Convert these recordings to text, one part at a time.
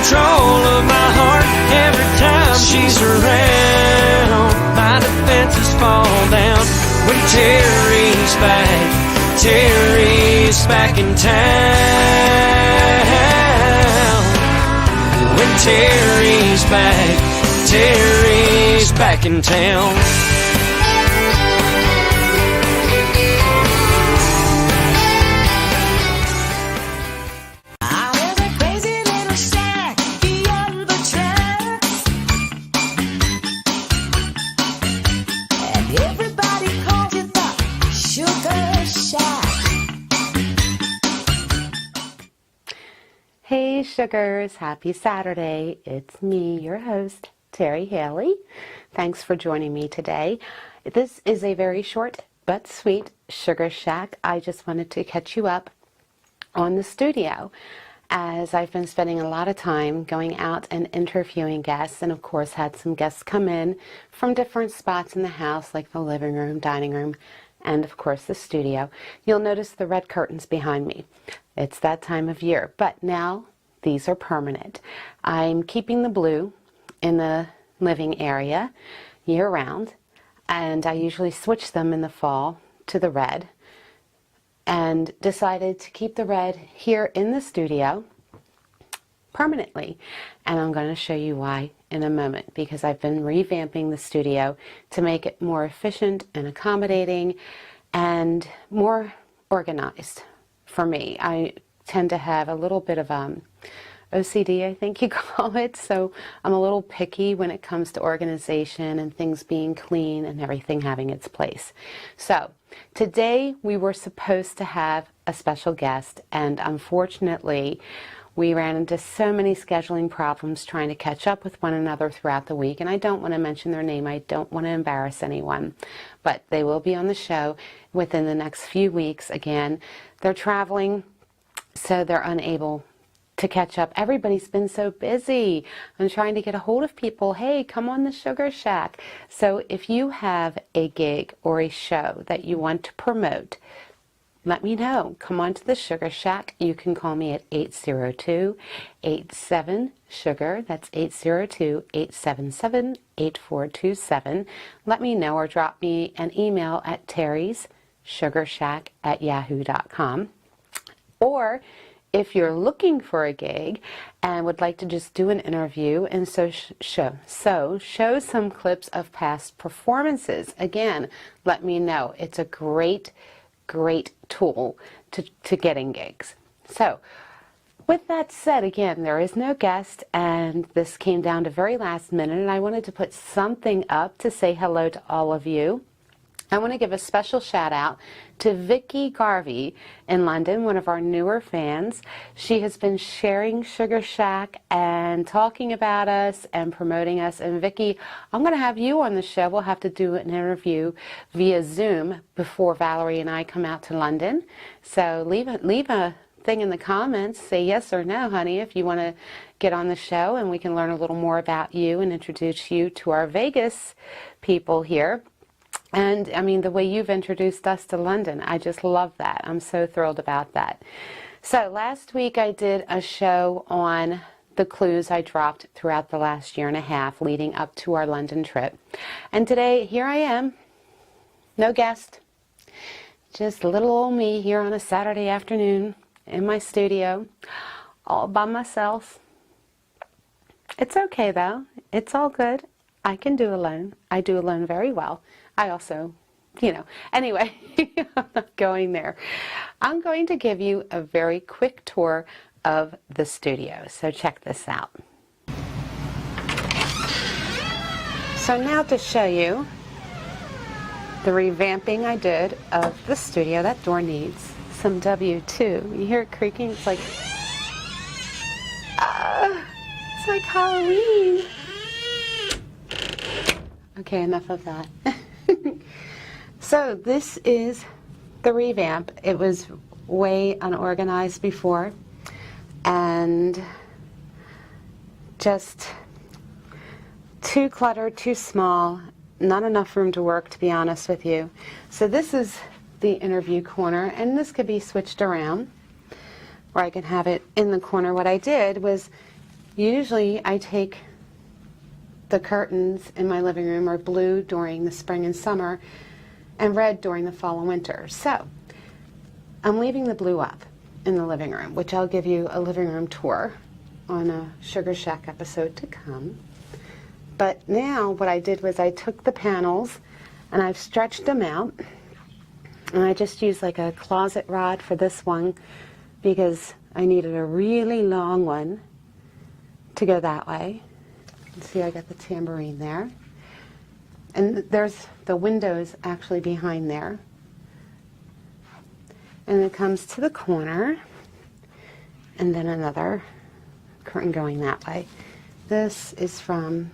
control of my heart every time she's around. My defenses fall down when Terri's back in town. When Terri's back in town. Hey sugars, happy Saturday. It's me, your host, Terri Haley. Thanks for joining me today. This is a very short but sweet Sugar Shack. I just wanted to catch you up on the studio, as I've been spending a lot of time going out and interviewing guests, and of course had some guests come in from different spots in the house, like the living room, dining room, and of course the studio. You'll notice the red curtains behind me. It's that time of year, but now these are permanent. I'm keeping the blue in the living area year-round, and I usually switch them in the fall to the red, and decided to keep the red here in the studio permanently. And I'm going to show you why in a moment, because I've been revamping the studio to make it more efficient and accommodating and more organized for me. I tend to have a little bit of OCD, I think you call it, so I'm a little picky when it comes to organization and things being clean and everything having its place. So today we were supposed to have a special guest, and unfortunately we ran into so many scheduling problems trying to catch up with one another throughout the week, and I don't want to mention their name. I don't want to embarrass anyone, but they will be on the show within the next few weeks. Again, they're traveling, so they're unable to catch up. Everybody's been so busy. I'm trying to get a hold of people. Hey, come on the Sugar Shack. So if you have a gig or a show that you want to promote, let me know. Come on to the Sugar Shack. You can call me at 802-87-SUGAR. That's 802-877-8427. Let me know, or drop me an email at terryssugarshack@yahoo.com. Or if you're looking for a gig and would like to just do an interview and show some clips of past performances, again, let me know. It's a great tool to getting gigs. So with that said, again, there is no guest, and this came down to very last minute, and I wanted to put something up to say hello to all of you. I want to give a special shout out to Vicky Garvey in London, one of our newer fans. She has been sharing Sugar Shack and talking about us and promoting us. And Vicky, I'm going to have you on the show. We'll have to do an interview via Zoom before Valerie and I come out to London. So leave a thing in the comments. Say yes or no, honey, if you want to get on the show, and we can learn a little more about you and introduce you to our Vegas people here. And I mean, the way you've introduced us to London, I just love that. I'm so thrilled about that. So last week I did a show on the clues I dropped throughout the last year and a half leading up to our London trip. And today, here I am, no guest, just little old me here on a Saturday afternoon in my studio, all by myself. It's okay though. It's all good. I can do alone. I do alone very well. I also, anyway, I'm not going there. I'm going to give you a very quick tour of the studio. So check this out. So now to show you the revamping I did of the studio. That door needs some W2. You hear it creaking? It's like Halloween. Okay, enough of that. So this is the revamp. It was way unorganized before, and just too cluttered, too small, not enough room to work, to be honest with you. So this is the interview corner, and this could be switched around, or I can have it in the corner. What I did was Usually I take the curtains in my living room are blue during the spring and summer and red during the fall and winter. So I'm leaving the blue up in the living room, which I'll give you a living room tour on a Sugar Shack episode to come. But now what I did was I took the panels and I've stretched them out, and I just used like a closet rod for this one because I needed a really long one to go that way. You can see I got the tambourine there. And there's the windows actually behind there. And it comes to the corner, and then another curtain going that way. This is from,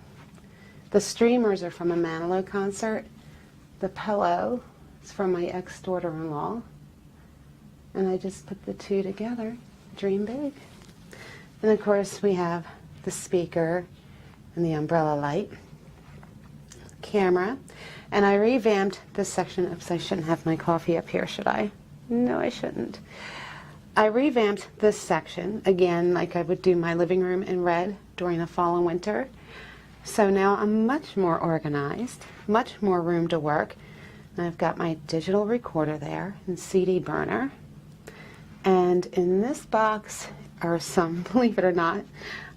the streamers are from a Manilow concert. The pillow is from my ex-daughter-in-law. And I just put the two together, dream big. And of course we have the speaker and the umbrella light, camera. And I revamped this section. Oops, I shouldn't have my coffee up here, should I? No, I shouldn't. I revamped this section, again, like I would do my living room in red during the fall and winter. So now I'm much more organized, much more room to work. And I've got my digital recorder there and CD burner. And in this box are some, believe it or not,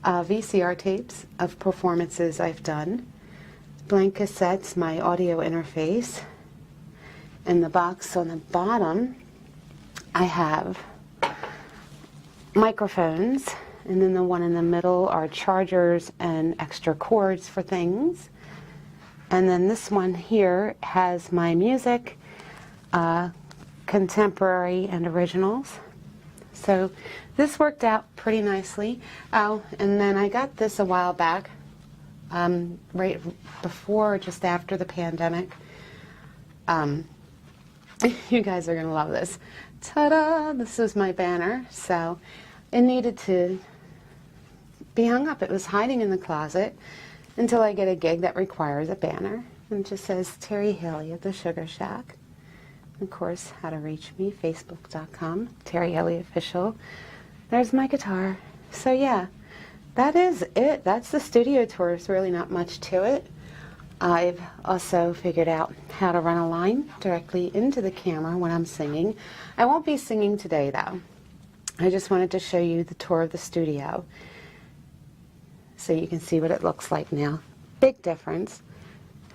VCR tapes of performances I've done, blank cassettes, my audio interface. In the box on the bottom, I have microphones, and then the one in the middle are chargers and extra cords for things. And then this one here has my music, contemporary and originals. So this worked out pretty nicely. Oh, and then I got this a while back, right before, just after the pandemic. You guys are going to love this. Ta-da! This was my banner. So it needed to be hung up. It was hiding in the closet until I get a gig that requires a banner. And it just says Terri Haley at the Sugar Shack. Of course, how to reach me, facebook.com, Terri Haley Official. There's my guitar. So yeah, that is it. That's the studio tour. There's really not much to it. I've also figured out how to run a line directly into the camera when I'm singing. I won't be singing today though. I just wanted to show you the tour of the studio so you can see what it looks like now. Big difference.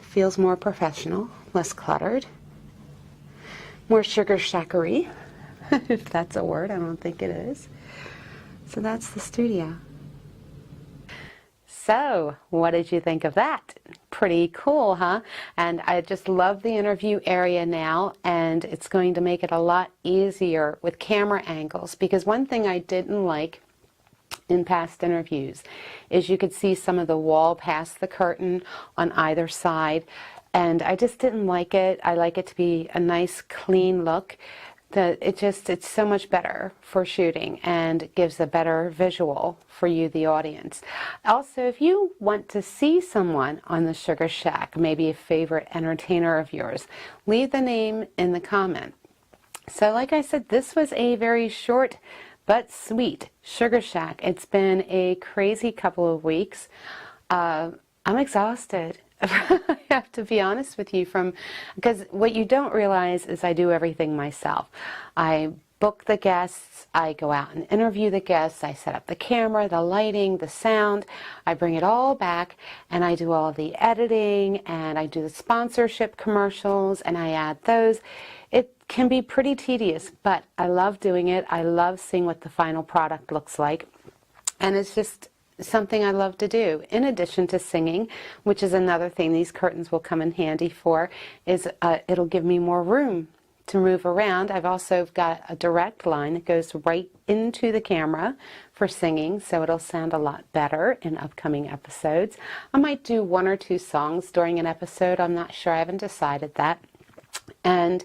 Feels more professional, less cluttered, more Sugar Shackery, if that's a word. I don't think it is. So that's the studio. So, what did you think of that? Pretty cool, huh? And I just love the interview area now, and it's going to make it a lot easier with camera angles, because one thing I didn't like in past interviews is you could see some of the wall past the curtain on either side, and I just didn't like it. I like it to be a nice clean look. It's so much better for shooting and gives a better visual for you, the audience. Also, if you want to see someone on the Sugar Shack, maybe a favorite entertainer of yours, leave the name in the comment. So like I said, this was a very short but sweet Sugar Shack. It's been a crazy couple of weeks. I'm exhausted. I have to be honest with you, because what you don't realize is I do everything myself. I book the guests, I go out and interview the guests, I set up the camera, the lighting, the sound, I bring it all back, and I do all the editing, and I do the sponsorship commercials, and I add those. It can be pretty tedious, but I love doing it. I love seeing what the final product looks like, and it's just something I love to do. In addition to singing, which is another thing these curtains will come in handy for, is it'll give me more room to move around. I've also got a direct line that goes right into the camera for singing, so it'll sound a lot better in upcoming episodes. I might do 1 or 2 songs during an episode. I'm not sure. I haven't decided that. And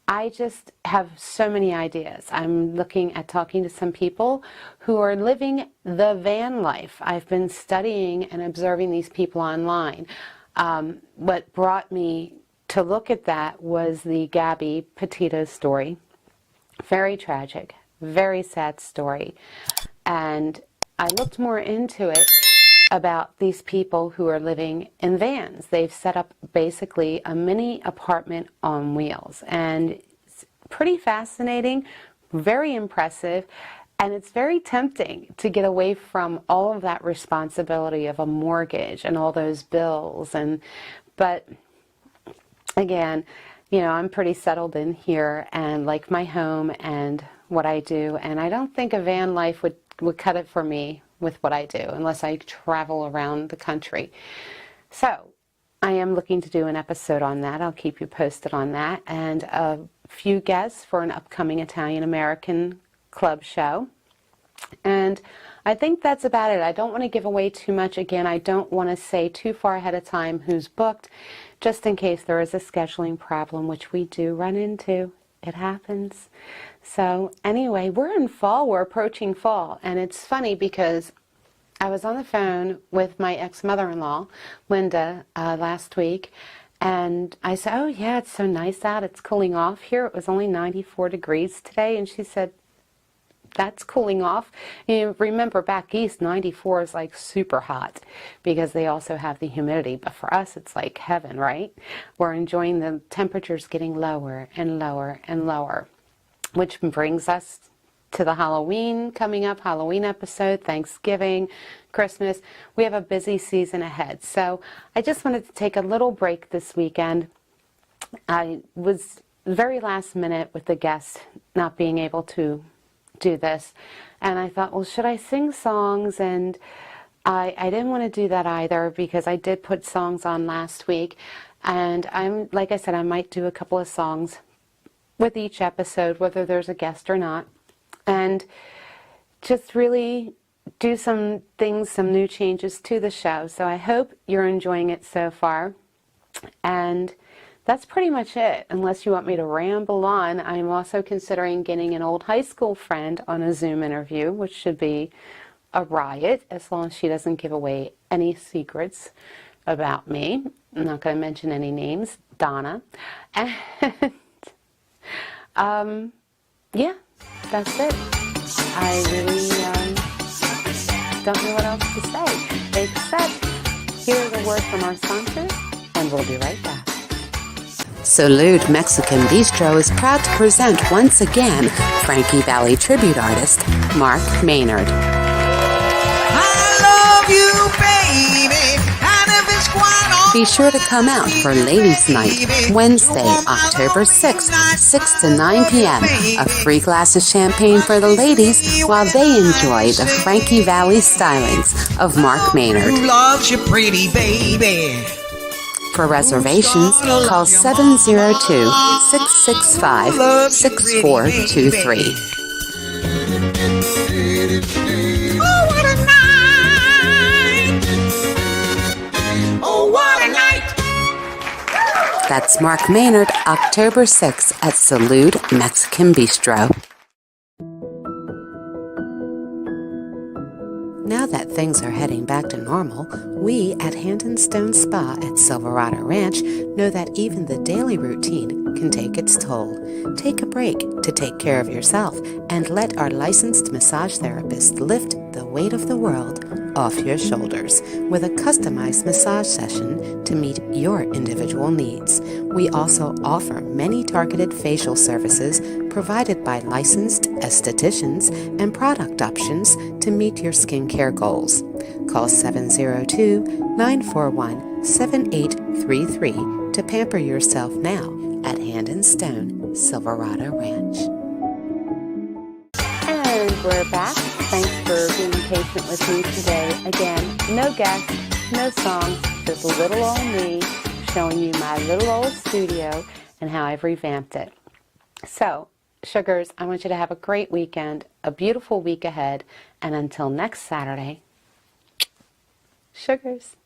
I just have so many ideas. I'm looking at talking to some people who are living the van life. I've been studying and observing these people online. What brought me to look at that was the Gabby Petito story. Very tragic, very sad story. And I looked more into it about these people who are living in vans. They've set up basically a mini apartment on wheels, and it's pretty fascinating, very impressive, and it's very tempting to get away from all of that responsibility of a mortgage and all those bills. But again, you know, I'm pretty settled in here and like my home and what I do, and I don't think a van life would cut it for me with what I do unless I travel around the country. So I am looking to do an episode on that. I'll keep you posted on that, and a few guests for an upcoming Italian-American club show. And I think that's about it. I don't want to give away too much. Again, I don't want to say too far ahead of time who's booked, just in case there is a scheduling problem, which we do run into. It happens. So anyway, we're in fall. We're approaching fall. And it's funny because I was on the phone with my ex-mother-in-law, Linda, last week. And I said, oh, yeah, it's so nice out. It's cooling off here. It was only 94 degrees today. And she said, that's cooling off. You remember back east, 94 is like super hot because they also have the humidity. But for us, it's like heaven, right? We're enjoying the temperatures getting lower and lower and lower, which brings us to the Halloween coming up, Halloween episode, Thanksgiving, Christmas. We have a busy season ahead. So I just wanted to take a little break this weekend. I was very last minute with the guests not being able to do this, and I thought, well, should I sing songs? And I didn't want to do that either because I did put songs on last week, and I'm, like I said, I might do a couple of songs with each episode, whether there's a guest or not, and just really do some things, some new changes to the show. So I hope you're enjoying it so far, and that's pretty much it, unless you want me to ramble on. I'm also considering getting an old high school friend on a Zoom interview, which should be a riot, as long as she doesn't give away any secrets about me. I'm not going to mention any names. Donna. And, yeah, that's it. I really don't know what else to say, except here's a word from our sponsors, and we'll be right back. Salud Mexican Bistro is proud to present once again Frankie Valli tribute artist Mark Maynard. I love you, baby, and if it's quite Be sure to come out for Ladies' Night, Wednesday, October 6th, 6 to 9 p.m. A free glass of champagne for the ladies while they enjoy the Frankie Valli stylings of Mark Maynard. who loves you, pretty baby. For reservations, call 702-665-6423. Oh, what a night! Oh, what a night! That's Mark Maynard, October 6th at Salud Mexican Bistro. Now that things are heading back to normal, we at Hand and Stone Spa at Silverado Ranch know that even the daily routine can take its toll. Take a break to take care of yourself and let our licensed massage therapist lift the weight of the world off your shoulders with a customized massage session to meet your individual needs. We also offer many targeted facial services provided by licensed estheticians and product options to meet your skincare goals. Call 702-941-7833 to pamper yourself now at Hand and Stone, Silverado Ranch. And we're back. Thanks for being patient with me today. Again, no guests, no songs, just little old me showing you my little old studio and how I've revamped it. So, sugars, I want you to have a great weekend, a beautiful week ahead, and until next Saturday, sugars.